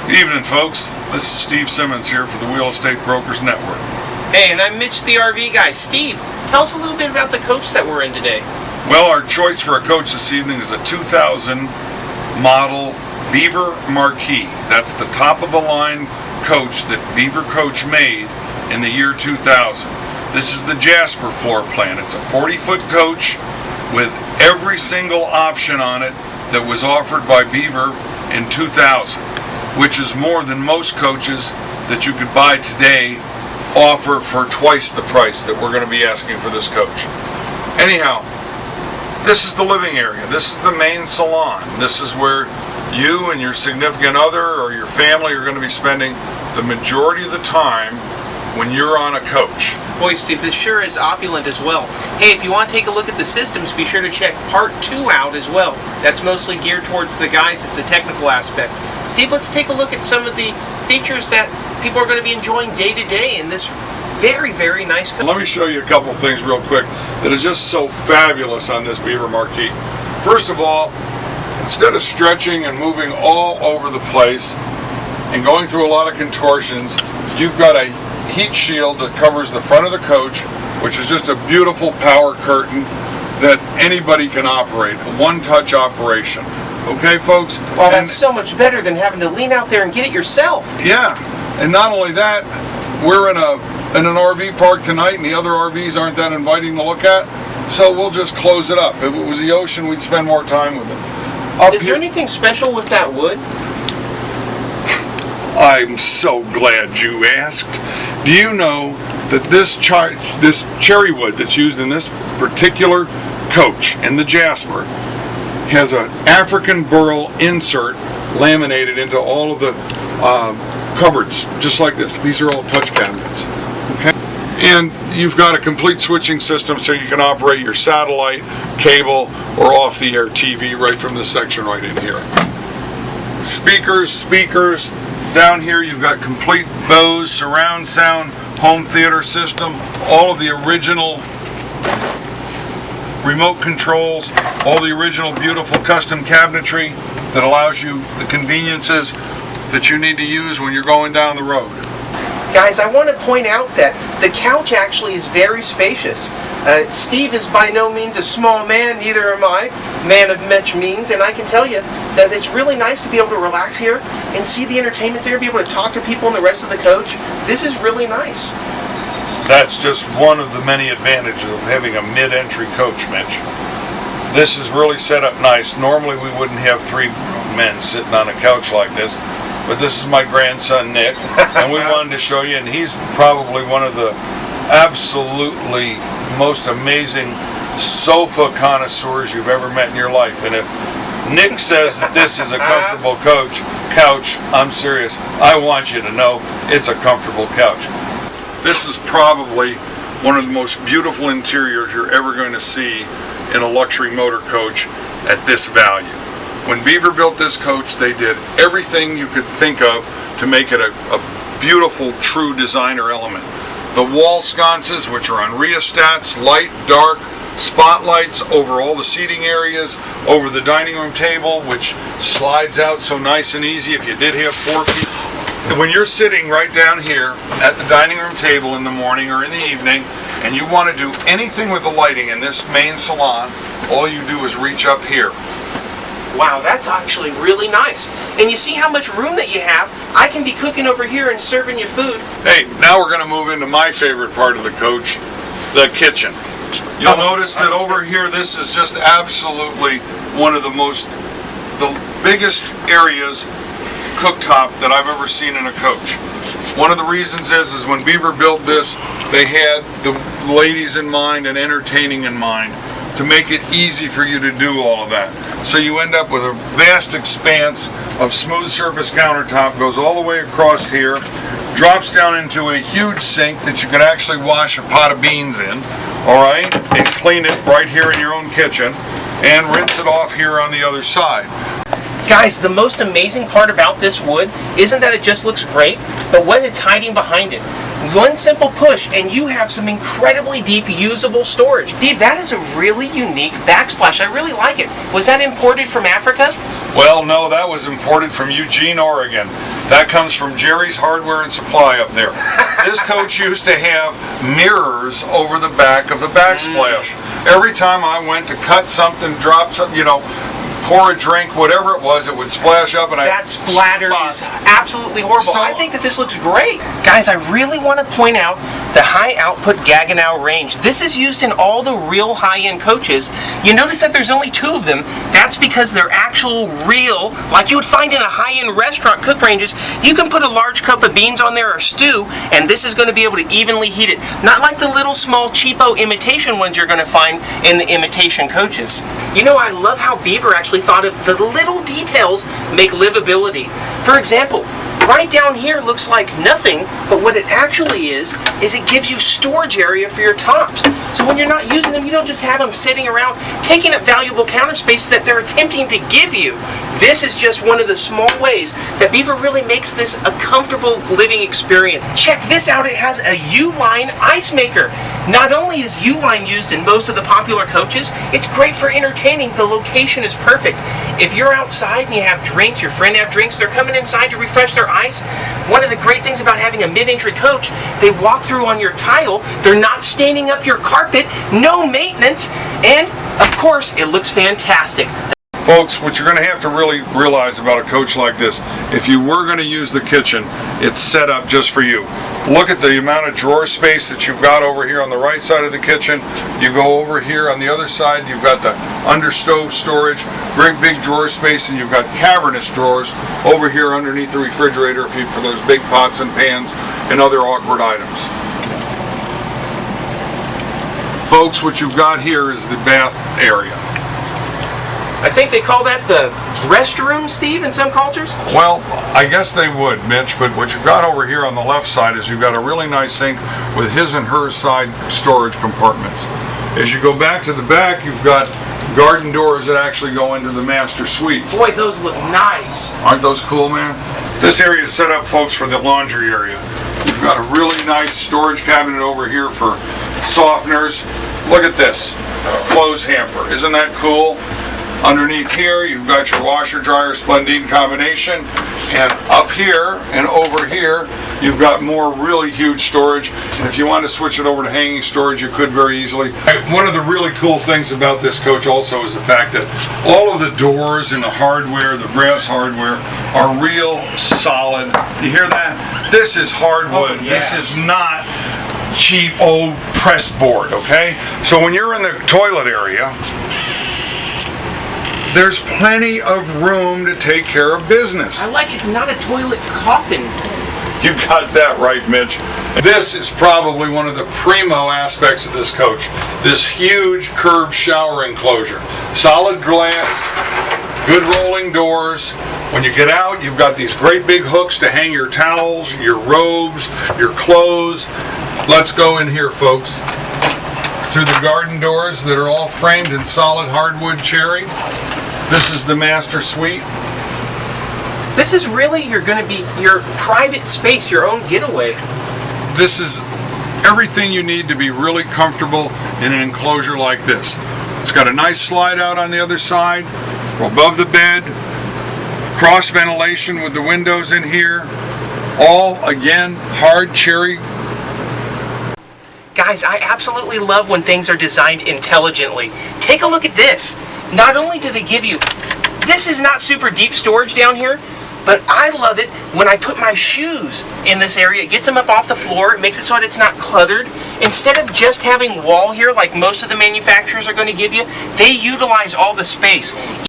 Good evening, folks. This is Steve Simmons here for the Real Estate Brokers Network. Hey, and I'm Mitch, the RV guy. Steve, tell us a little bit about the coach that we're in today. Well, our choice for a coach this evening is a 2000 model Beaver Marquis. That's the top of the line coach that Beaver Coach made in the year 2000. This is the Jasper floor plan. It's a 40-foot coach with every single option on it that was offered by Beaver in 2000, which is more than most coaches that you could buy today offer for twice the price that we're going to be asking for this coach. Anyhow, this is the living area. This is the main salon. This is where you and your significant other or your family are going to be spending the majority of the time when you're on a coach. Boy, Steve, this sure is opulent as well. Hey, if you want to take a look at the systems, be sure to check Part 2 out as well. That's mostly geared towards the guys. It's the technical aspect. Steve, let's take a look at some of the features that people are going to be enjoying day to day in this very, very nice coach. Let me show you a couple of things real quick that is just so fabulous on this Beaver Marquis. First of all, instead of stretching and moving all over the place and going through a lot of contortions, you've got a heat shield that covers the front of the coach, which is just a beautiful power curtain that anybody can operate, a one-touch operation. Okay, folks? Well, that's so much better than having to lean out there and get it yourself. Yeah, and not only that, we're in an RV park tonight, and the other RVs aren't that inviting to look at, so we'll just close it up. If it was the ocean, we'd spend more time with it. Is there anything special with that wood? I'm so glad you asked. Do you know that this cherry wood that's used in this particular coach in the Jasper has an African burl insert laminated into all of the cupboards, just like this. These are all touch cabinets. Okay? And you've got a complete switching system so you can operate your satellite, cable, or off-the-air TV right from this section right in here. Speakers. Down here you've got complete Bose surround sound home theater system, all of the original remote controls, all the original beautiful custom cabinetry that allows you the conveniences that you need to use when you're going down the road. Guys, I want to point out that the couch actually is very spacious. Steve is by no means a small man, neither am I, man of much means, and I can tell you that it's really nice to be able to relax here and see the entertainment center, be able to talk to people in the rest of the coach. This is really nice. That's just one of the many advantages of having a mid-entry coach, Mitch. This is really set up nice. Normally we wouldn't have three men sitting on a couch like this, but this is my grandson Nick, and we wanted to show you, and he's probably one of the absolutely most amazing sofa connoisseurs you've ever met in your life. And if Nick says that this is a comfortable couch, I'm serious. I want you to know it's a comfortable couch. This is probably one of the most beautiful interiors you're ever going to see in a luxury motor coach at this value. When Beaver built this coach, they did everything you could think of to make it a beautiful, true designer element. The wall sconces, which are on rheostats, light, dark, spotlights over all the seating areas, over the dining room table, which slides out so nice and easy if you did have 4 people. When you're sitting right down here at the dining room table in the morning or in the evening, and you want to do anything with the lighting in this main salon, all you do is reach up here. Wow, that's actually really nice. And you see how much room that you have? I can be cooking over here and serving you food. Hey, now we're going to move into my favorite part of the coach, the kitchen. You'll notice that over here, this is just absolutely one of the biggest areas, cooktop, that I've ever seen in a coach. One of the reasons is when Beaver built this, they had the ladies in mind and entertaining in mind to make it easy for you to do all of that. So you end up with a vast expanse of smooth surface countertop, goes all the way across here, drops down into a huge sink that you can actually wash a pot of beans in, all right, and clean it right here in your own kitchen, and rinse it off here on the other side. Guys, the most amazing part about this wood isn't that it just looks great, but what it's hiding behind it. One simple push and you have some incredibly deep usable storage. Steve, that is a really unique backsplash. I really like it. Was that imported from Africa? Well, no, that was imported from Eugene, Oregon. That comes from Jerry's Hardware and Supply up there. This coach used to have mirrors over the back of the backsplash. Every time I went to cut something, drop something, pour a drink, whatever it was, it would splash up, and that splatter is absolutely horrible. I think that this looks great. Guys, I really want to point out the high output Gaggenau range. This is used in all the real high-end coaches. You notice that there's only 2 of them. That's because they're actual real, like you would find in a high-end restaurant cook ranges. You can put a large cup of beans on there or stew, and this is going to be able to evenly heat it. Not like the little small cheapo imitation ones you're going to find in the imitation coaches. I love how Beaver actually thought of the little details make livability. For example, right down here looks like nothing, but what it actually is it gives you storage area for your tops. So when you're not using them, you don't just have them sitting around taking up valuable counter space that they're attempting to give you. This is just one of the small ways that Beaver really makes this a comfortable living experience. Check this out, it has a Uline Icemaker. Not only is Uline used in most of the popular coaches, it's great for entertaining. The location is perfect. If you're outside and you have drinks, your friend have drinks, they're coming inside to refresh their ice. One of the great things about having a mid-entry coach, they walk through on your tile, they're not staining up your carpet, no maintenance, and of course, it looks fantastic. Folks, what you're going to have to really realize about a coach like this, if you were going to use the kitchen, it's set up just for you. Look at the amount of drawer space that you've got over here on the right side of the kitchen. You go over here on the other side, you've got the under stove storage, great big drawer space, and you've got cavernous drawers over here underneath the refrigerator for those big pots and pans and other awkward items. Folks, what you've got here is the bath area. I think they call that the restroom, Steve, in some cultures? Well, I guess they would, Mitch, but what you've got over here on the left side is you've got a really nice sink with his and her side storage compartments. As you go back to the back, you've got garden doors that actually go into the master suite. Boy, those look nice. Aren't those cool, man? This area is set up, folks, for the laundry area. You've got a really nice storage cabinet over here for softeners. Look at this, clothes hamper. Isn't that cool? Underneath here, you've got your washer-dryer Splendide combination, and up here and over here, you've got more really huge storage. And if you want to switch it over to hanging storage, you could very easily. One of the really cool things about this coach also is the fact that all of the doors and the hardware, the brass hardware, are real solid. You hear that? This is hardwood. Oh, yeah. This is not cheap old press board, okay? So when you're in the toilet area, there's plenty of room to take care of business. I like it's not a toilet coffin. You got that right, Mitch. This is probably one of the primo aspects of this coach. This huge curved shower enclosure. Solid glass, good rolling doors. When you get out, you've got these great big hooks to hang your towels, your robes, your clothes. Let's go in here, folks. Through the garden doors that are all framed in solid hardwood cherry. This is the master suite. This is really going to be your private space, your own getaway. This is everything you need to be really comfortable in an enclosure like this. It's got a nice slide out on the other side, above the bed, cross ventilation with the windows in here, all again hard cherry. Guys, I absolutely love when things are designed intelligently. Take a look at this. Not only do they give you, this is not super deep storage down here, but I love it when I put my shoes in this area. It gets them up off the floor. It makes it so that it's not cluttered. Instead of just having wall here like most of the manufacturers are going to give you, they utilize all the space.